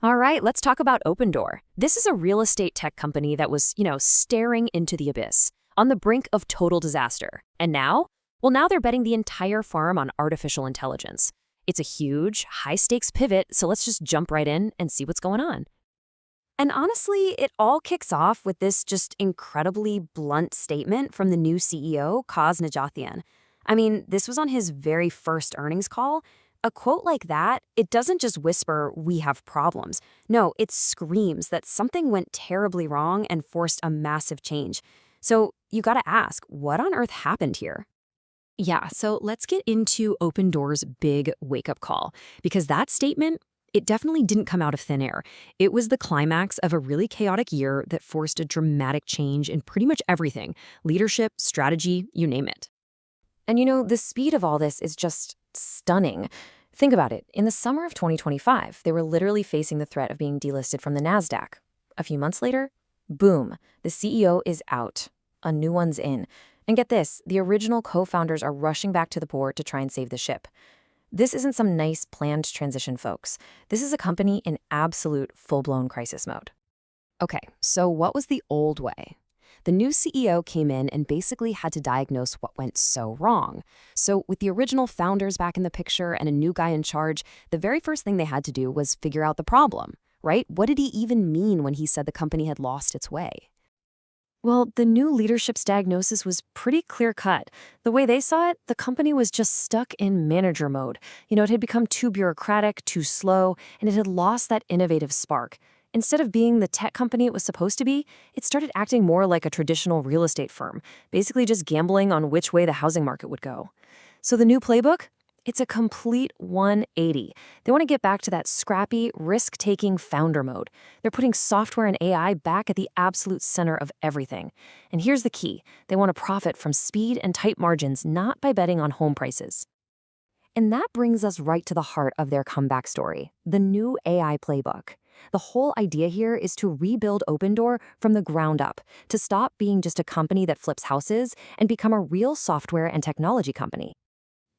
All right, let's talk about Opendoor. This is a real estate tech company that was, staring into the abyss, on the brink of total disaster. And now? Well, now they're betting the entire farm on artificial intelligence. It's a huge, high-stakes pivot, so let's just jump right in and see what's going on. And honestly, it all kicks off with this just incredibly blunt statement from the new CEO, Kaz Nejatian. I mean, this was on his very first earnings call. A quote like that, it doesn't just whisper, "We have problems." No, it screams that something went terribly wrong and forced a massive change. So you gotta ask, what on earth happened here? Yeah, so let's get into Opendoor's big wake-up call, because that statement, it definitely didn't come out of thin air. It was the climax of a really chaotic year that forced a dramatic change in pretty much everything: leadership, strategy, you name it. And the speed of all this is just stunning. Think about it. In the summer of 2025, they were literally facing the threat of being delisted from the NASDAQ. A few months later, boom, the CEO is out. A new one's in. And get this, the original co-founders are rushing back to the port to try and save the ship. This isn't some nice planned transition, folks. This is a company in absolute full-blown crisis mode. Okay, so what was the old way? The new CEO came in and basically had to diagnose what went so wrong. So with the original founders back in the picture and a new guy in charge, the very first thing they had to do was figure out the problem, right? What did he even mean when he said the company had lost its way? Well, the new leadership's diagnosis was pretty clear-cut. The way they saw it, the company was just stuck in manager mode. It had become too bureaucratic, too slow, and it had lost that innovative spark. Instead of being the tech company it was supposed to be, it started acting more like a traditional real estate firm, basically just gambling on which way the housing market would go. So the new playbook? It's a complete 180. They want to get back to that scrappy, risk-taking founder mode. They're putting software and AI back at the absolute center of everything. And here's the key. They want to profit from speed and tight margins, not by betting on home prices. And that brings us right to the heart of their comeback story, the new AI playbook. The whole idea here is to rebuild Opendoor from the ground up, to stop being just a company that flips houses and become a real software and technology company.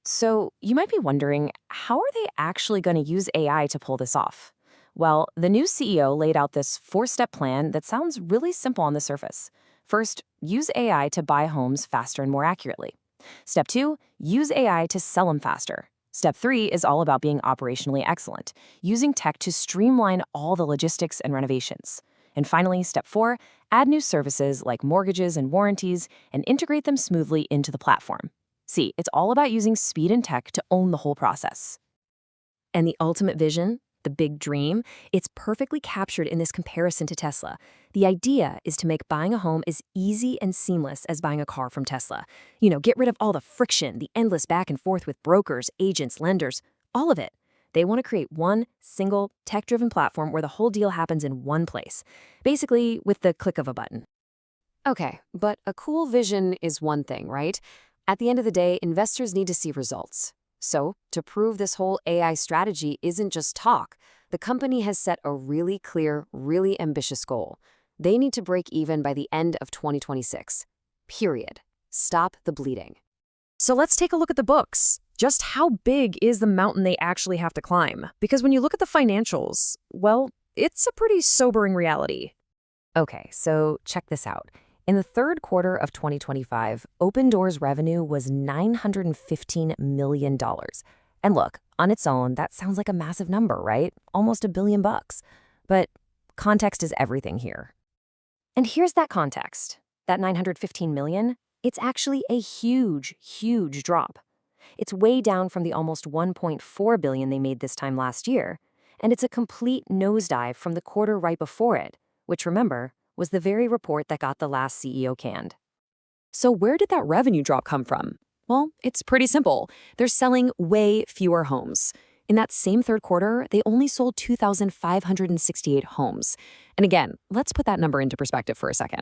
So you might be wondering, how are they actually going to use AI to pull this off? Well, the new CEO laid out this 4-step plan that sounds really simple on the surface. First, use AI to buy homes faster and more accurately. Step 2, use AI to sell them faster. Step 3 is all about being operationally excellent, using tech to streamline all the logistics and renovations. And finally, Step 4, add new services like mortgages and warranties and integrate them smoothly into the platform. See, it's all about using speed and tech to own the whole process. And the ultimate vision, the big dream, it's perfectly captured in this comparison to Tesla. The idea is to make buying a home as easy and seamless as buying a car from Tesla. Get rid of all the friction, the endless back and forth with brokers, agents, lenders, all of it. They want to create one single tech-driven platform where the whole deal happens in one place, basically with the click of a button. Okay, but a cool vision is one thing, right? At the end of the day, investors need to see results. So, to prove this whole AI strategy isn't just talk, the company has set a really clear, really ambitious goal. They need to break even by the end of 2026. Period. Stop the bleeding. So let's take a look at the books. Just how big is the mountain they actually have to climb? Because when you look at the financials, well, it's a pretty sobering reality. Okay, so check this out. In the third quarter of 2025, Opendoor's revenue was $915 million. And look, on its own, that sounds like a massive number, right? Almost $1 billion. But context is everything here. And here's that context. That $915 million, it's actually a huge, huge drop. It's way down from the almost $1.4 billion they made this time last year. And it's a complete nosedive from the quarter right before it, which, remember, was the very report that got the last CEO canned. So where did that revenue drop come from? Well, it's pretty simple. They're selling way fewer homes. In that same third quarter, they only sold 2,568 homes. And again, let's put that number into perspective for a second.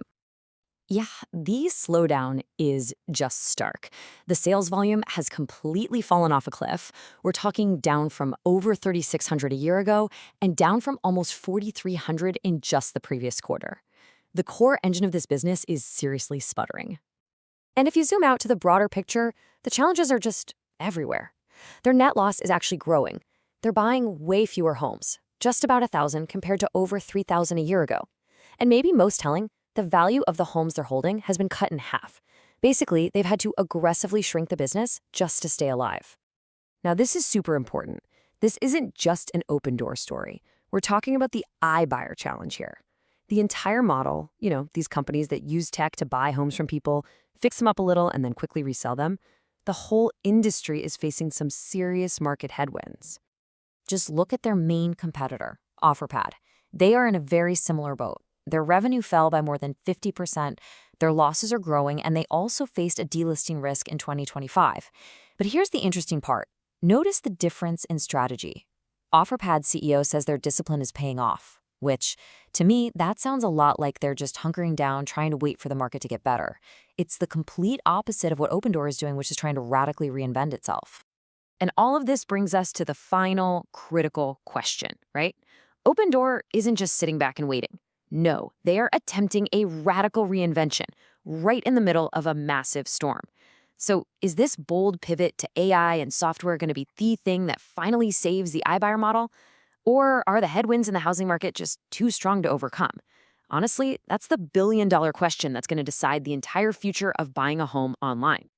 Yeah, the slowdown is just stark. The sales volume has completely fallen off a cliff. We're talking down from over 3,600 a year ago and down from almost 4,300 in just the previous quarter. The core engine of this business is seriously sputtering. And if you zoom out to the broader picture, the challenges are just everywhere. Their net loss is actually growing. They're buying way fewer homes. just about 1,000 compared to over 3,000 a year ago. And maybe most telling, the value of the homes they're holding has been cut in half. Basically, they've had to aggressively shrink the business just to stay alive. Now, this is super important. This isn't just an Opendoor story. We're talking about the iBuyer challenge here. The entire model, these companies that use tech to buy homes from people, fix them up a little, and then quickly resell them, the whole industry is facing some serious market headwinds. Just look at their main competitor, OfferPad. They are in a very similar boat. Their revenue fell by more than 50%, their losses are growing, and they also faced a delisting risk in 2025. But here's the interesting part. Notice the difference in strategy. OfferPad's CEO says their discipline is paying off, which, to me, that sounds a lot like they're just hunkering down, trying to wait for the market to get better. It's the complete opposite of what Opendoor is doing, which is trying to radically reinvent itself. And all of this brings us to the final critical question, right? Opendoor isn't just sitting back and waiting. No, they are attempting a radical reinvention right in the middle of a massive storm. So is this bold pivot to AI and software going to be the thing that finally saves the iBuyer model? Or are the headwinds in the housing market just too strong to overcome? Honestly, that's the billion-dollar question that's going to decide the entire future of buying a home online.